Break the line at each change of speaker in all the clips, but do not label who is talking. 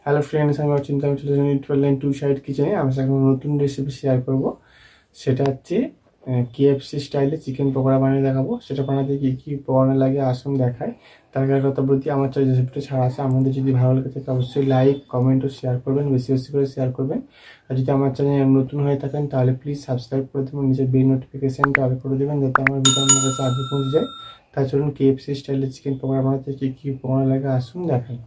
Hello friends, আমি অচিন্তা, আমি চলে যাচ্ছি টোয়েল টু সাইড কিচেনে। আমি এখন নতুন রেসিপি শেয়ার করব। সেটা হচ্ছে কেএফসি স্টাইলে চিকেন পকোড়া বানিয়ে দেখাবো। সেটা বানাতে কী কী উপকরণ লাগে আসুন দেখায়। তার আগে কথা বলছি, আমার চ্যানেল রেসিপিটা ছাড়া আছে, আমাদের যদি ভালো লাগে থাকে অবশ্যই লাইক, কমেন্ট ও শেয়ার করবেন, বেশি বেশি করে শেয়ার করবেন। আর যদি আমার চ্যানেল নতুন হয়ে থাকেন তাহলে প্লিজ সাবস্ক্রাইব করে দেবেন, নিজের বেল নোটিফিকেশানটা অন করে দেবেন যাতে আমার ভিডিও আপনার কাছে আগে পৌঁছে যায়। তাই চলুন কেএফসি স্টাইলে চিকেন পকোড়া বানাতে কী কী উপকরণ লাগে আসুন দেখাই।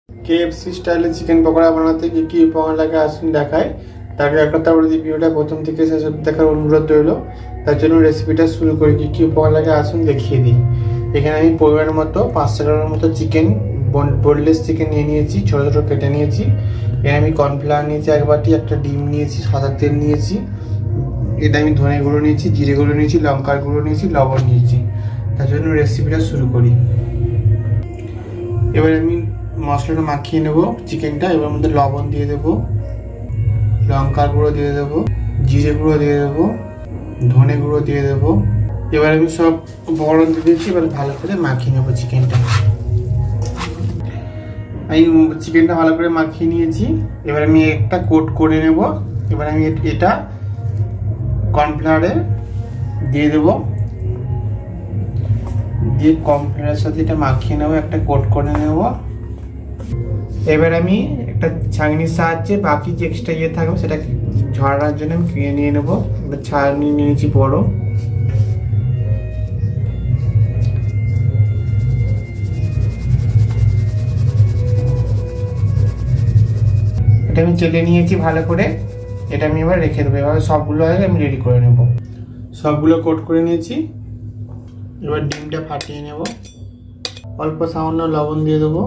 কেএফসি স্টাইলে চিকেন পকোড়া বানাতে কি কি উপকরণ লাগে আসুন দেখায়। তার আগে একটা ভিডিওটা প্রথম থেকে শেষ অবধি দেখার অনুরোধ রইল। তার জন্য রেসিপিটা শুরু করি। কি কি উপকরণ লাগে আসুন দেখিয়ে দিই। এখানে আমি পরিমাণ মতো 500 গ্রামের মতো চিকেন, বোনলেস চিকেন নিয়ে নিয়েছি, ছোটো ছোটো কেটে নিয়েছি। এখানে আমি কর্নফ্লাওয়ার নিয়েছি 1 বাটি, একটা ডিম নিয়েছি, সাদা তেল নিয়েছি, এটা আমি ধনে গুঁড়ো নিয়েছি, জিরে গুঁড়ো নিয়েছি, লঙ্কার গুঁড়ো নিয়েছি, লবণ নিয়েছি। তার জন্য রেসিপিটা শুরু করি। এবার আমি মশলাটা মাখিয়ে নেব চিকেনটা। এবার মধ্যে লবণ দিয়ে দেবো, লঙ্কার গুঁড়ো দিয়ে দেবো, জিরে গুঁড়ো দিয়ে দেবো, ধনে গুঁড়ো দিয়ে দেবো। এবার আমি সব উপকরণ দিয়ে দিয়েছি। এবার ভালো করে মাখিয়ে নেবো চিকেনটা। আমি চিকেনটা ভালো করে মাখিয়ে নিয়েছি। এবার আমি একটা কোট করে নেব। এবার আমি এটা কর্নফ্লাওয়ারে দিয়ে দেবো, দিয়ে কর্নফ্লাওয়ারের সাথে এটা মাখিয়ে নেবো, একটা কোট করে নেব। এবার আমি একটা ছাঁকনির সাহায্যে বাকি যে এক্সট্রা থাকবে সেটা ঝরানোর জন্য আমি নিয়ে নেবো। একটা ছাঁকনি নিয়েছি বড়। এটা আমি চেলে নিয়েছি ভালো করে। এটা আমি এবার রেখে দেবো। এবার সবগুলো আগে আমি রেডি করে নেব। সবগুলো কোট করে নিয়েছি। এবার ডিমটা ফাটিয়ে নেব, অল্প সামান্য লবণ দিয়ে দেবো,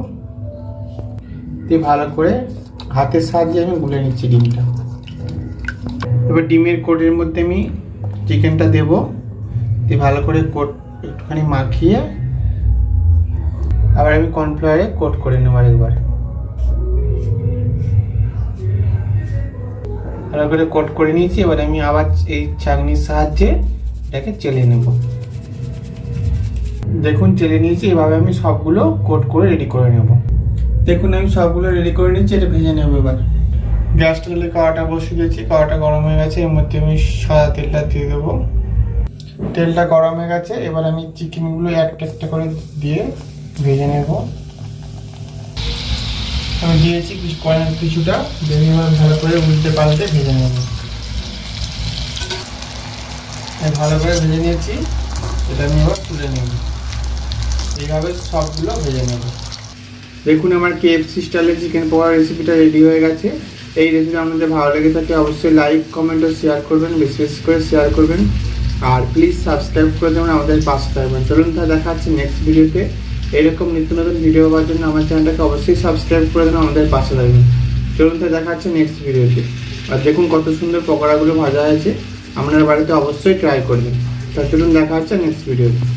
দিয়ে ভালো করে হাতের সাহায্যে আমি গুলে নিচ্ছি ডিমটা। এবার ডিমের কোটের মধ্যে আমি চিকেনটা দেব, দিয়ে ভালো করে কোট একটুখানি মাখিয়ে আবার আমি কর্নফ্লাওয়ারে কোট করে নেব আরেকবার। ভালো করে কোট করে নিয়েছি। এবার আমি আবার এই ছাঁকনির সাহায্যে এটাকে চেলে নেব। দেখুন চেলে নিয়েছি। এভাবে আমি সবগুলো কোট করে রেডি করে নেব। দেখুন আমি সবগুলো রেডি করে নিচ্ছি। এটা ভেজে নেব। এবার গ্যাসটা জ্বালিয়ে কড়াটা বসিয়ে দিয়েছি। কড়াটা গরম হয়ে গেছে। এর মধ্যে আমি সাদা তেলটা দিয়ে দেবো। তেলটা গরম হয়ে গেছে। এবার আমি চিকেনগুলো একটা একটা করে দিয়ে ভেজে নেব। আমি দিয়েছি কিছুটা ভেজে এবার ভালো করে উল্টে পাল্টে ভেজে নেব। ভালো করে ভেজে নিয়েছি। এটা আমি এবার তুলে নেব। এইভাবে সবগুলো ভেজে নেব। দেখুন আমার কেএফসি স্টাইলের চিকেন পকোড়া রেসিপিটা রেডি হয়ে গেছে। এই রেসিপি আপনাদের ভালো লেগে থাকে অবশ্যই লাইক, কমেন্ট ও শেয়ার করবেন, বেশি বেশি করে শেয়ার করবেন। আর প্লিজ সাবস্ক্রাইব করে দেবেন, আমাদের পাশে থাকবেন। চলুন তাহলে দেখা হচ্ছে নেক্সট ভিডিওতে। এরকম নিত্য নতুন ভিডিও পাওয়ার জন্য আমার চ্যানেলটাকে অবশ্যই সাবস্ক্রাইব করে দেবেন, আমাদের পাশে থাকবেন। চলুন তাহলে দেখা হচ্ছে নেক্সট ভিডিওতে। আর দেখুন কত সুন্দর পকোড়াগুলো ভাজা আছে, আপনার বাড়িতে অবশ্যই ট্রাই করবেন। তা চলুন দেখা হচ্ছে নেক্সট ভিডিওতে।